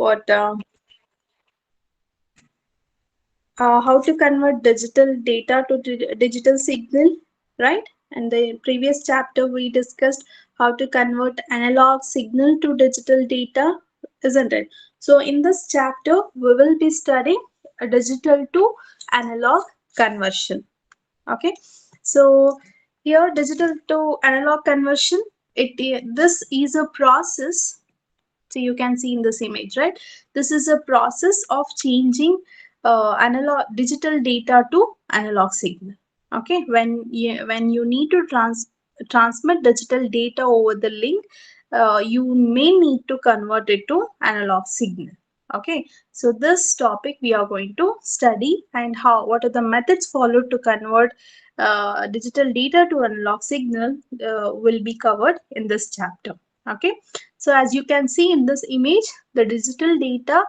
what how to convert digital data to digital signal, right? And the previous chapter we discussed how to convert analog signal to digital data, isn't it? So in this chapter, we will be studying a digital to analog conversion. Okay, so here digital to analog conversion, this is a process. So you can see in this image, right? This is a process of changing analog digital data to analog signal. Okay, when you need to transmit digital data over the link, you may need to convert it to analog signal. Okay, so this topic we are going to study, and what are the methods followed to convert digital data to analog signal will be covered in this chapter. Okay, so as you can see in this image, the digital data,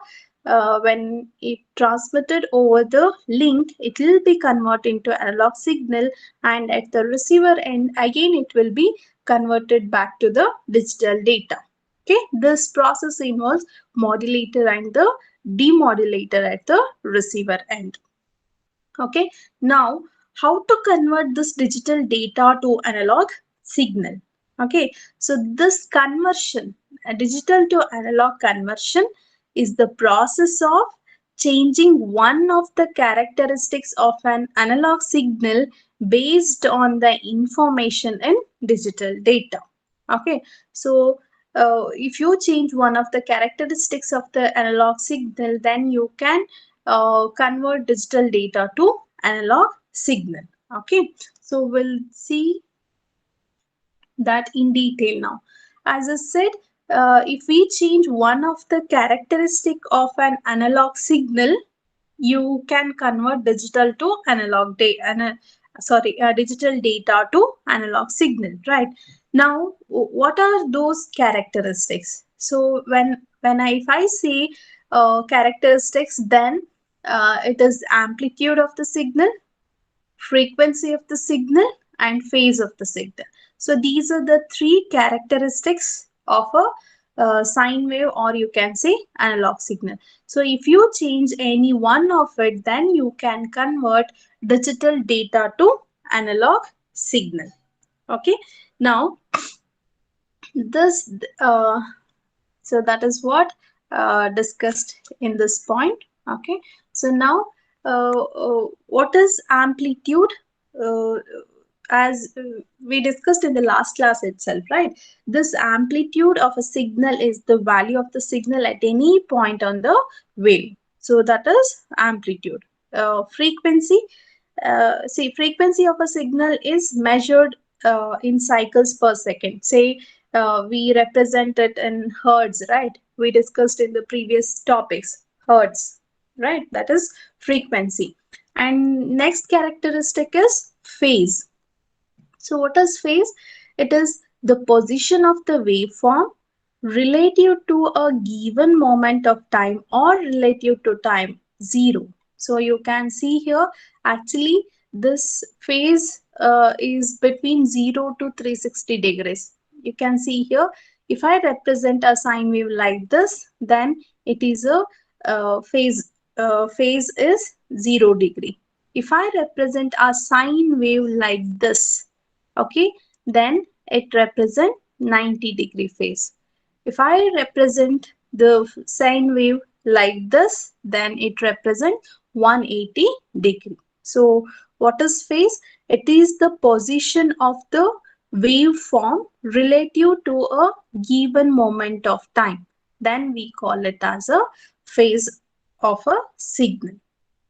when it transmitted over the link, it will be converted into analog signal, and at the receiver end, again it will be converted back to the digital data. Okay, this process involves modulator and the demodulator at the receiver end. Okay, now how to convert this digital data to analog signal? Okay, so this conversion, a digital to analog conversion, is the process of changing one of the characteristics of an analog signal based on the information in digital data. Okay, so if you change one of the characteristics of the analog signal, then you can convert digital data to analog signal. Okay, so we'll see that in detail now. As I said, if we change one of the characteristic of an analog signal, you can convert digital to digital data to analog signal, right? Now what are those characteristics? So if I say characteristics, then it is amplitude of the signal, frequency of the signal, and phase of the signal. So these are the three characteristics of a sine wave, or you can say analog signal. So if you change any one of it, then you can convert digital data to analog signal. Okay, now this so that is what discussed in this point. Okay, so now what is amplitude? uh, as we discussed in the last class itself, right? This amplitude of a signal is the value of the signal at any point on the wave. So that is amplitude. Frequency, see, frequency of a signal is measured in cycles per second. Say we represent it in hertz, right? We discussed in the previous topics, hertz, right? That is frequency. And next characteristic is phase. So what is phase? It is the position of the waveform relative to a given moment of time or relative to time zero. So you can see here, actually this phase is between 0 to 360 degrees. You can see here, if I represent a sine wave like this, then it is a phase is 0 degree. If I represent a sine wave like this, okay, then it represents 90-degree phase. If I represent the sine wave like this, then it represents 180 degree. So what is phase? It is the position of the waveform relative to a given moment of time. Then we call it as a phase of a signal.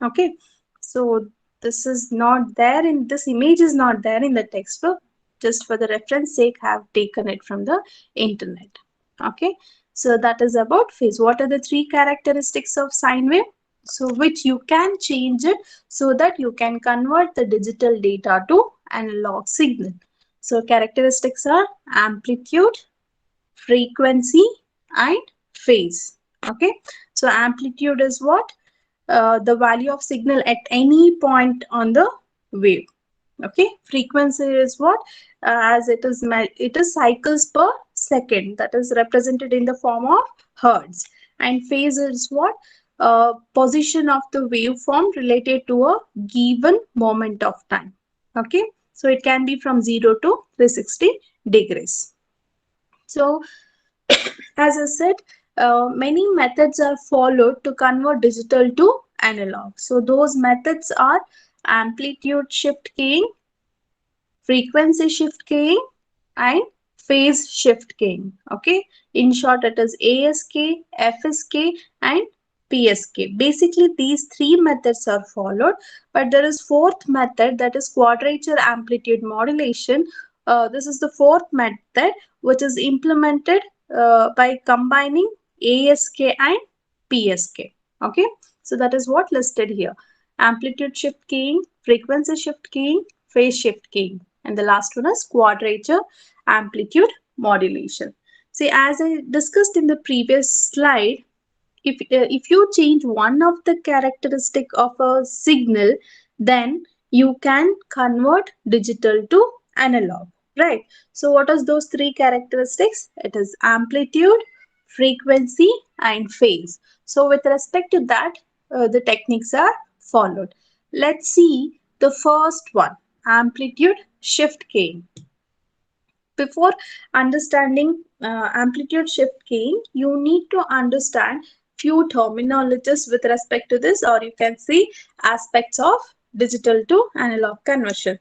Okay, so this is not there in this image, is not there in the textbook. Just for the reference sake, I have taken it from the internet. Okay, so that is about phase. What are the three characteristics of sine wave? So which you can change it so that you can convert the digital data to analog signal. So characteristics are amplitude, frequency, and phase. Okay, so amplitude is what? The value of signal at any point on the wave. Okay, frequency is what? As it is cycles per second, that is represented in the form of hertz. and phase is what? Position of the waveform related to a given moment of time. Okay, so it can be from 0 to 360 degrees. So as I said, many methods are followed to convert digital to analog. So those methods are amplitude shift keying, frequency shift keying, and phase shift keying. Okay, in short, it is ASK, FSK, and PSK. Basically, these three methods are followed, but there is fourth method, that is quadrature amplitude modulation. This is the fourth method which is implemented by combining ASK and PSK. Okay, so that is what listed here: amplitude shift keying, frequency shift keying, phase shift keying, and the last one is quadrature amplitude modulation. See, as I discussed in the previous slide, if you change one of the characteristic of a signal, then you can convert digital to analog, right? So what are those three characteristics? It is amplitude, frequency, and phase. So with respect to that, the techniques are followed. Let's see the first one, amplitude shift keying. Before understanding amplitude shift keying, you need to understand few terminologies with respect to this, or you can see aspects of digital to analog conversion.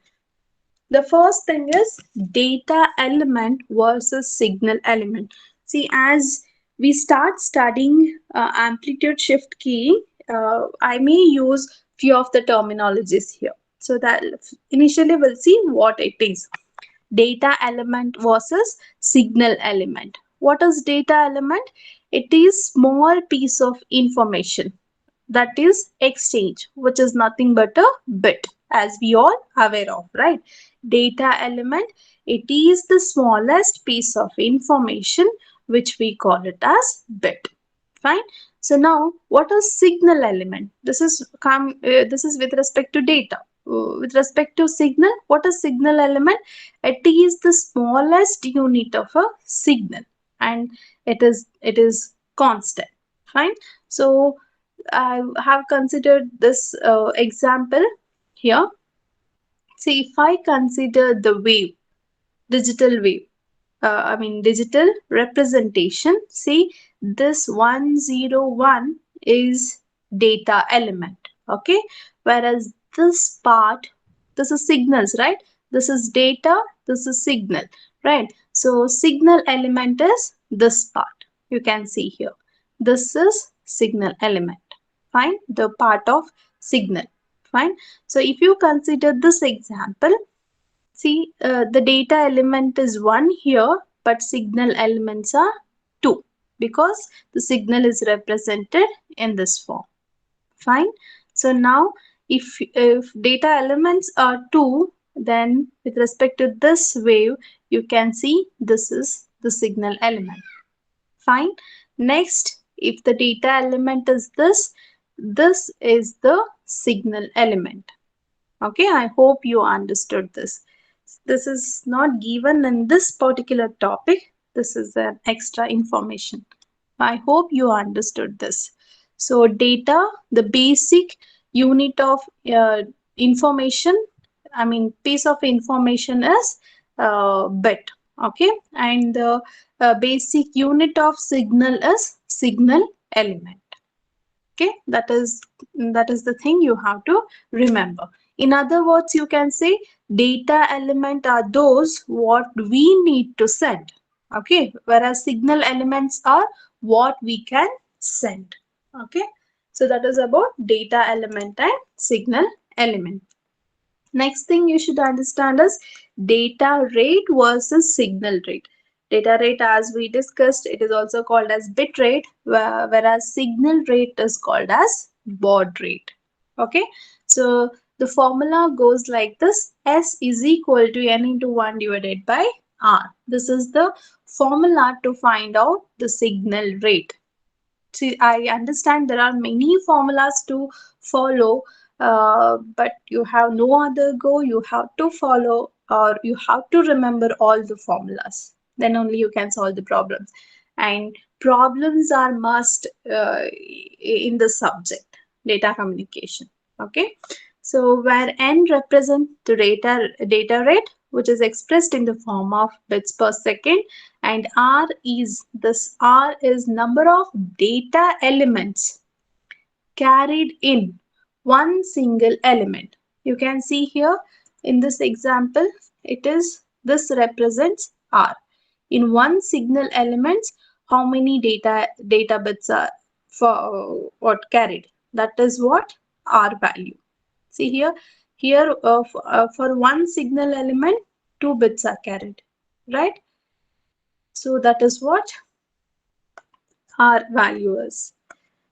The first thing is data element versus signal element. See, as we start studying amplitude shift keying, I may use few of the terminologies here. So that initially we'll see what it is. Data element versus signal element. What is data element? It is small piece of information that is exchange, which is nothing but a bit, as we all aware of, right? Data element, it is the smallest piece of information which we call it as bit. Fine. So now, what is signal element? This is with respect to data. With respect to signal, what is signal element? It is the smallest unit of a signal, and it is constant. Fine. So I have considered this example here. See, if I consider the wave, digital wave, digital representation. See, this 101 is data element. Okay, whereas this part, this is signals, right? This is data, this is signal, right? So signal element is this part. You can see here. This is signal element. Fine, the part of signal. Fine. So if you consider this example, see, the data element is 1 here, but signal elements are 2 because the signal is represented in this form. Fine. So now, if data elements are 2, then with respect to this wave, you can see this is the signal element. Fine. Next, if the data element is this is the signal element. Okay, I hope you understood this. This is not given in this particular topic. This is an extra information. I hope you understood this. So data, the basic unit of information, piece of information is bit. Okay, and the basic unit of signal is signal element. Okay, that is the thing you have to remember. In other words, you can say data element are those what we need to send. Okay, whereas signal elements are what we can send. Okay, so that is about data element and signal element. Next thing you should understand is data rate versus signal rate. Data rate, as we discussed, it is also called as bit rate, whereas signal rate is called as baud rate. Okay, so the formula goes like this: S is equal to N into 1 divided by R. This is the formula to find out the signal rate. See, I understand there are many formulas to follow, but you have no other go. You have to follow, or you have to remember all the formulas. Then only you can solve the problems. And problems are must in the subject data communication. Okay, so where n represent the data rate, which is expressed in the form of bits per second, and r is number of data elements carried in one single element. You can see here in this example, this represents r. In one signal elements, how many data bits are for what carried? That is what r value. See here for one signal element, 2 bits are carried, right? So that is what r value is.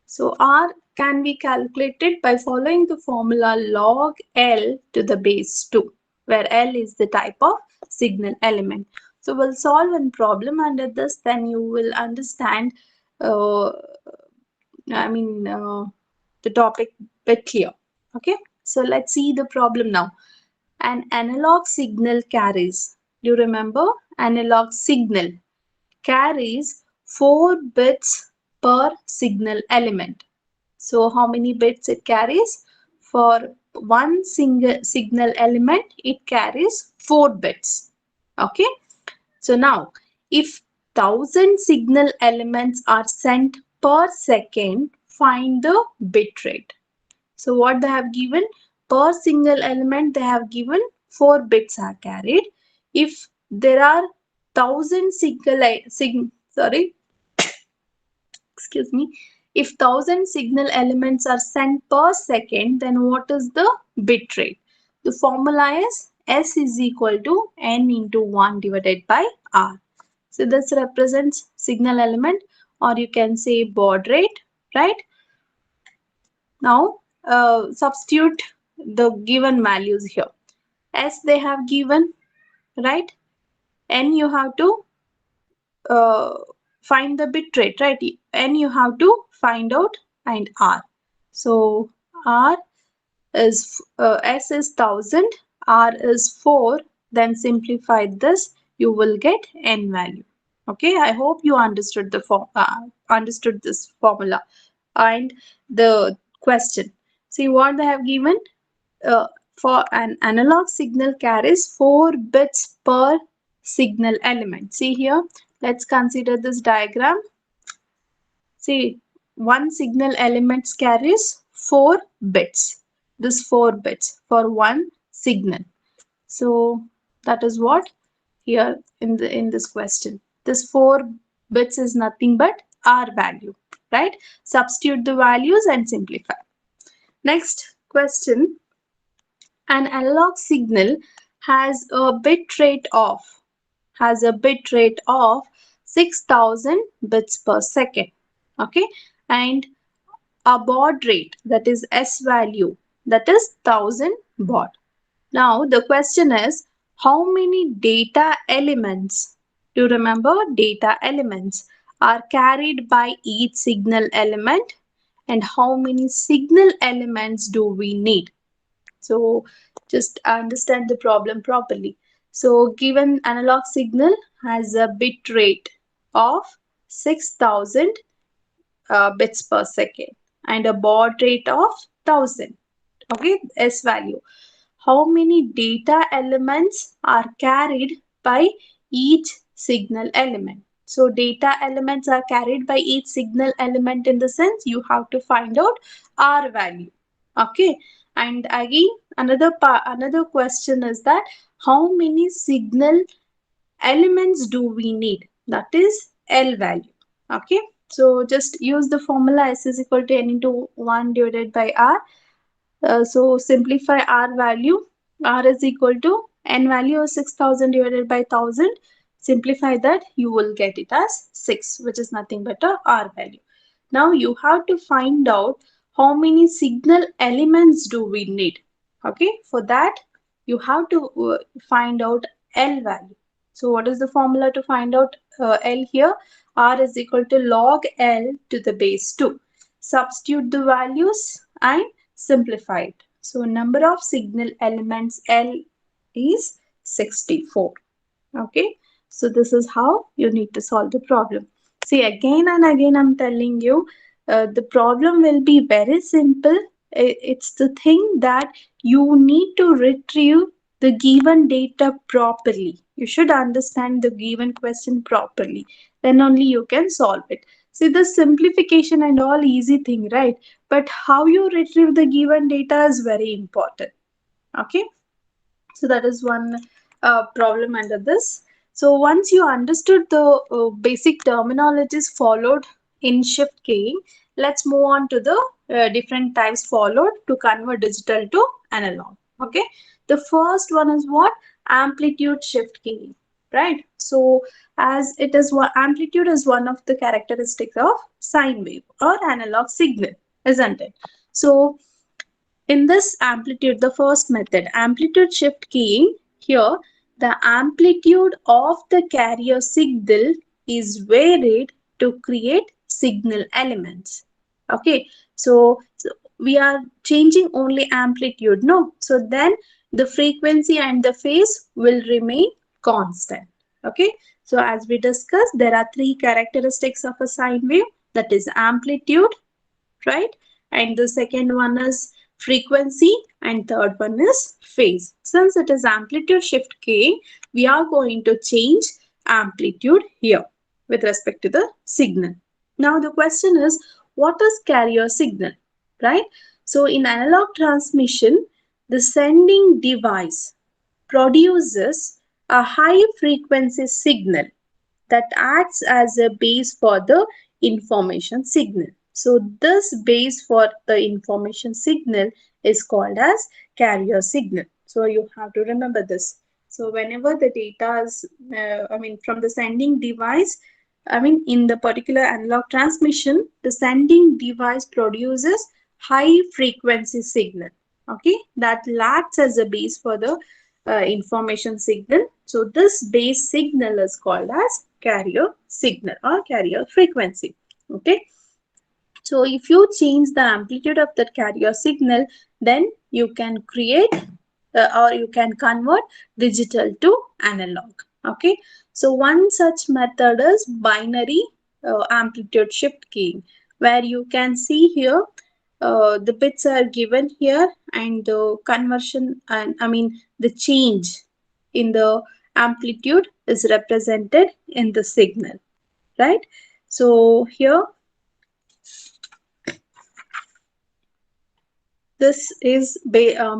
So R can be calculated by following the formula log L to the base 2, where L is the type of signal element. So we'll solve one problem under this, then you will understand, uh, the topic bit clear. Okay, so let's see the problem now. An analog signal carries, do you remember? Analog signal carries 4 bits per signal element. So how many bits it carries? For one single signal element, it carries 4 bits. Okay. So now, if 1000 signal elements are sent per second, find the bit rate. So what they have given? Per single element, they have given 4 bits are carried. If there are 1000 excuse me, if 1000 signal elements are sent per second, then what is the bit rate? The formula is S is equal to N into 1 divided by R. So this represents signal element, or you can say baud rate, right? Now substitute the given values here. S they have given, right? N you have to uh, find the bit rate, right? And you have to find out, and R. So R is S is 1000, R is 4. Then simplify this, you will get N value. Okay, I hope you understood understood this formula and the question. See what they have given. Uh, for an analog signal carries 4 bits per signal element. See here, let's consider this diagram. See, one signal element carries 4 bits. This 4 bits for one signal. So that is what here in this question. This 4 bits is nothing but R value, right? Substitute the values and simplify. Next question. An analog signal has a bit rate of 6000 bits per second. Okay, and a baud rate, that is S value, that is 1000 baud. Now the question is, how many data elements, do you remember data elements, are carried by each signal element, and how many signal elements do we need? So just understand the problem properly. So given analog signal has a bit rate of 6000 bits per second and a baud rate of 1000. Okay, S value. How many data elements are carried by each signal element? So data elements are carried by each signal element, in the sense you have to find out R value. Okay, and again another question is that how many signal elements do we need? That is L value. Okay, so just use the formula S is equal to N into 1 divided by R. So simplify R value. R is equal to N value of 6000 divided by 1000. Simplify that, you will get it as 6, which is nothing but a R value. Now you have to find out how many signal elements do we need. Okay, for that you have to find out L value. So what is the formula to find out L here? R is equal to log L to the base 2. Substitute the values and simplify it. So number of signal elements L is 64. Okay, so this is how you need to solve the problem. See, again and again, I'm telling you, the problem will be very simple. It's the thing that you need to retrieve the given data properly. You should understand the given question properly. Then only you can solve it. See, the simplification and all easy thing, right? But how you retrieve the given data is very important. Okay. So that is one problem under this. So once you understood the basic terminologies followed in shift keying, let's move on to the different types followed to convert digital to analog. Okay, the first one is what? Amplitude shift keying, right? So as it is what amplitude is one of the characteristics of sine wave or analog signal, isn't it? So in this amplitude, the first method, amplitude shift keying, here the amplitude of the carrier signal is varied to create signal elements. Okay, so we are changing only amplitude, no? So then the frequency and the phase will remain constant. Okay, so as we discussed, there are three characteristics of a sine wave, that is amplitude, right? And the second one is frequency and third one is phase. Since it is amplitude shift K, we are going to change amplitude here with respect to the signal. Now the question is, what is carrier signal, right? So in analog transmission, the sending device produces a high frequency signal that acts as a base for the information signal. So this base for the information signal is called as carrier signal. So you have to remember this. So whenever the data is, from the sending device, in the particular analog transmission, the sending device produces high frequency signal. Okay, that acts as a base for the information signal. So this base signal is called as carrier signal or carrier frequency. Okay. So if you change the amplitude of that carrier signal, then you can create or you can convert digital to analog. Okay. So one such method is binary amplitude shift keying, where you can see here the bits are given here and the conversion and the change in the amplitude is represented in the signal, right? So here this is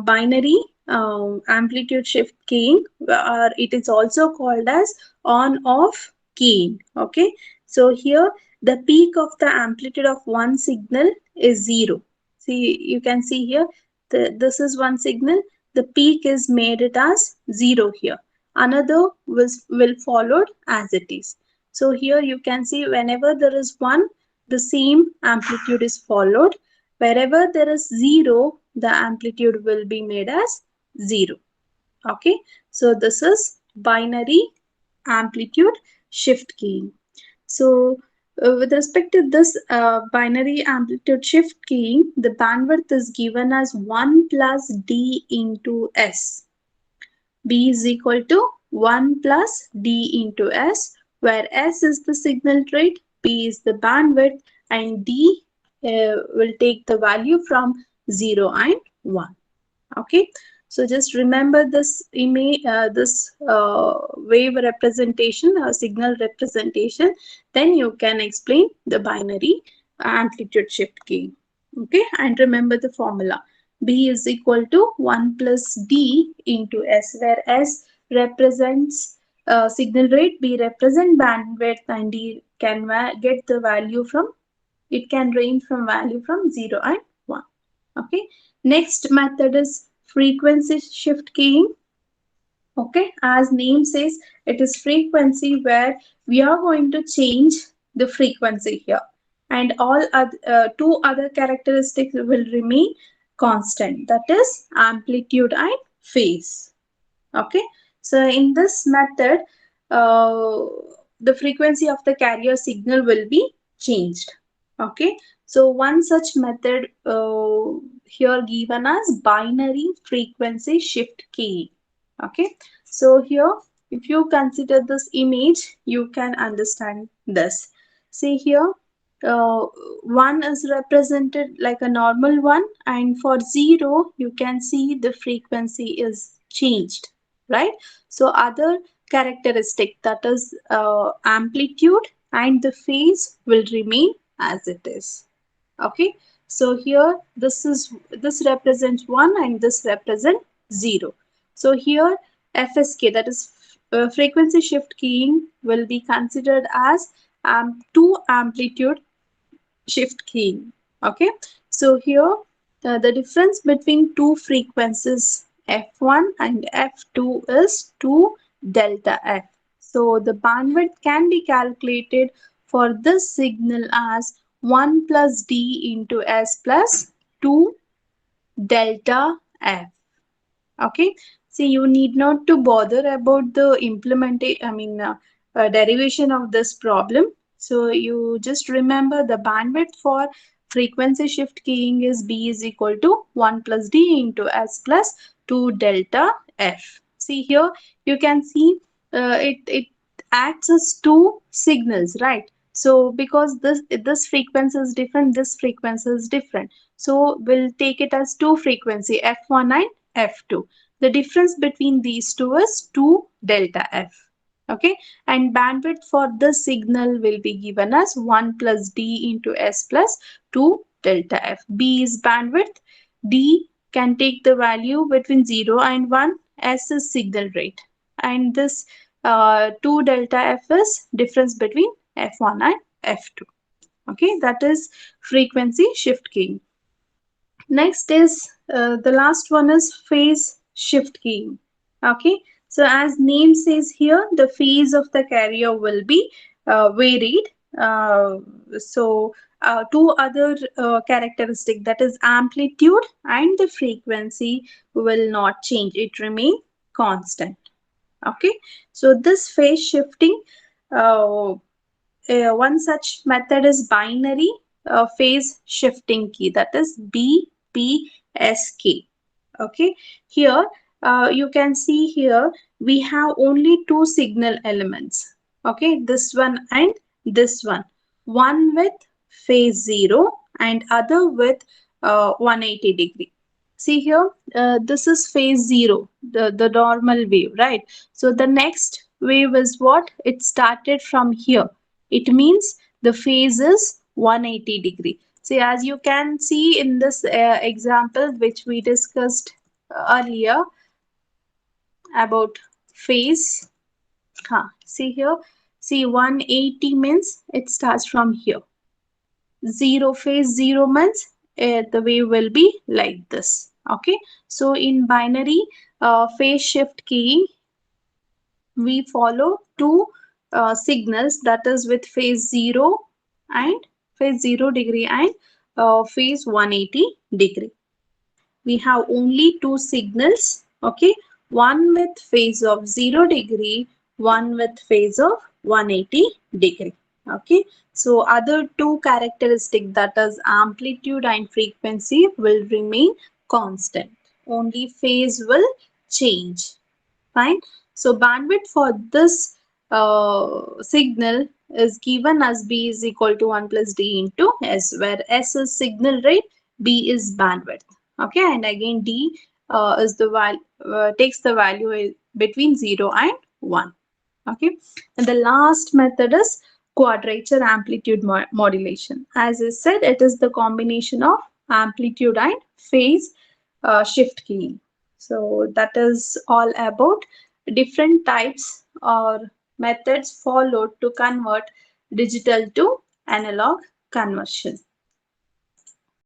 binary amplitude shift keying, or it is also called as on off keying. Okay, so here the peak of the amplitude of one signal is 0. See, you can see here this is one signal, the peak is made it as 0 here, another will followed as it is. So here you can see whenever there is one, the same amplitude is followed. Wherever there is 0, the amplitude will be made as 0. Okay, so this is binary amplitude shift keying. So with respect to this binary amplitude shift keying, the bandwidth is given as 1 plus d into s. B is equal to 1 plus d into s, where s is the signal rate, b is the bandwidth, and d will take the value from 0 and 1. Okay, so just remember this image, this wave representation or signal representation, then you can explain the binary amplitude shift key. Okay, and remember the formula. B is equal to 1 plus D into S, where S represents signal rate, B represent bandwidth, and D can get the value from, it can range from value from 0 and 1. Okay, next method is frequency shift keying. Okay, as name says, it is frequency where we are going to change the frequency here, and all other, two other characteristics will remain constant, that is amplitude and phase. Okay, so in this method uh, the frequency of the carrier signal will be changed. Okay, so one such method here given as binary frequency shift key. Okay, so here if you consider this image, you can understand this. See here, uh, 1 is represented like a normal one, and for 0 you can see the frequency is changed, right? So other characteristic, that is amplitude and the phase, will remain as it is. Okay, so here this represents 1 and this represents 0. So here FSK, that is frequency shift keying, will be considered as 2 amplitude shift keying. Okay, so here the difference between two frequencies f1 and f2 is 2 delta f. So the bandwidth can be calculated for this signal as 1 plus d into s plus 2 delta f. Okay, see, you need not to bother about the implementation, derivation of this problem. So you just remember the bandwidth for frequency shift keying is b is equal to 1 plus d into s plus 2 delta f. See here, you can see it acts as two signals, right? So because this frequency is different, this frequency is different, so we'll take it as two frequency, f1 and f2. The difference between these two is 2 delta f. Okay, and bandwidth for this signal will be given as 1 plus d into s plus 2 delta f. B is bandwidth, d can take the value between 0 and 1, s is signal rate, and this 2 delta f is difference between f1 and f2. Okay, that is frequency shift keying. Next is the last one is phase shift keying. Okay, so as name says here, the phase of the carrier will be varied. Uh, Two other characteristic, that is amplitude and the frequency, will not change. It remain constant. Okay, so this phase shifting, uh, one such method is binary phase shifting key, that is BPSK. Okay, here you can see here we have only two signal elements. Okay, this one and this one with phase 0 and other with 180 degree. See here, this is phase 0, the normal wave, right? So the next wave is what? It started from here. It means the phase is 180 degree. See, as you can see in this example which we discussed earlier about phase. See here, see 180 means it starts from here. Zero, phase 0 means the wave will be like this. Okay, so in binary phase shift keying, we follow two signals, that is with phase 0 and phase 0 degree and phase 180 degree. We have only two signals. Okay, one with phase of 0 degree, one with phase of 180 degree. Okay, so other two characteristic, that is amplitude and frequency, will remain constant. Only phase will change. Fine. So bandwidth for this signal is given as b is equal to 1 plus d into s, where s is signal rate, b is bandwidth. Okay, and again d is the takes the value between 0 and 1. Okay, and the last method is quadrature amplitude modulation. As I said, it is the combination of amplitude and phase shift keying. So that is all about different types or methods followed to convert digital to analog conversion.